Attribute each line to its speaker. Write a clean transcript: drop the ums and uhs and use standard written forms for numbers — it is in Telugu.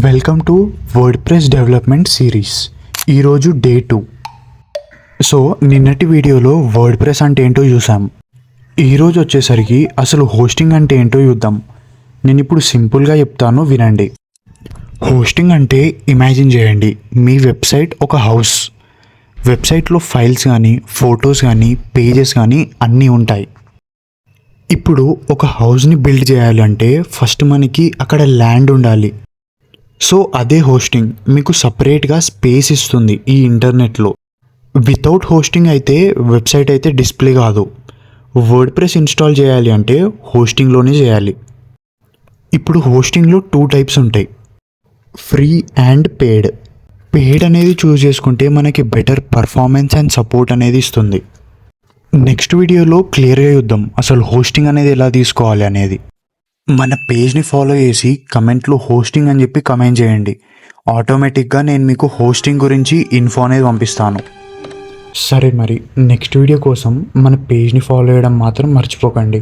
Speaker 1: Welcome to WordPress development series. ఈరోజు డే 2. సో నిన్నటి వీడియోలో వర్డ్ప్రెస్ అంటే ఏంటో చూసాం. ఈరోజు వచ్చేసరికి అసలు హోస్టింగ్ అంటే ఏంటో చూద్దాం. నేను ఇప్పుడు సింపుల్గా చెప్తాను, వినండి. హోస్టింగ్ అంటే ఇమాజిన్ చేయండి, మీ వెబ్సైట్ ఒక హౌస్. వెబ్సైట్లో ఫైల్స్ కానీ, ఫొటోస్ కానీ, పేజెస్ కానీ అన్నీ ఉంటాయి. ఇప్పుడు ఒక హౌస్ని బిల్డ్ చేయాలంటే ఫస్ట్ మనకి అక్కడ ల్యాండ్ ఉండాలి. సో అదే హోస్టింగ్ మీకు సపరేట్గా స్పేస్ ఇస్తుంది ఈ ఇంటర్నెట్లో. వితౌట్ హోస్టింగ్ అయితే వెబ్సైట్ అయితే డిస్ప్లే కాదు. వర్డ్ప్రెస్ ఇన్స్టాల్ చేయాలి అంటే హోస్టింగ్లోనే చేయాలి. ఇప్పుడు హోస్టింగ్లో 2 టైప్స్ ఉంటాయి, ఫ్రీ అండ్ పేడ్. పేడ్ అనేది చూస్ చేసుకుంటే మనకి బెటర్ పర్ఫార్మెన్స్ అండ్ సపోర్ట్ అనేది ఇస్తుంది. నెక్స్ట్ వీడియోలో క్లియర్గా చూద్దాం అసలు హోస్టింగ్ అనేది ఎలా తీసుకోవాలి అనేది. మన పేజ్ని ఫాలో చేసి కమెంట్లో హోస్టింగ్ అని చెప్పి కమెంట్ చేయండి. ఆటోమేటిక్గా నేను మీకు హోస్టింగ్ గురించి ఇన్ఫో అనేది పంపిస్తాను. సరే, మరి నెక్స్ట్ వీడియో కోసం మన పేజ్ని ఫాలో చేయడం మాత్రం మర్చిపోకండి.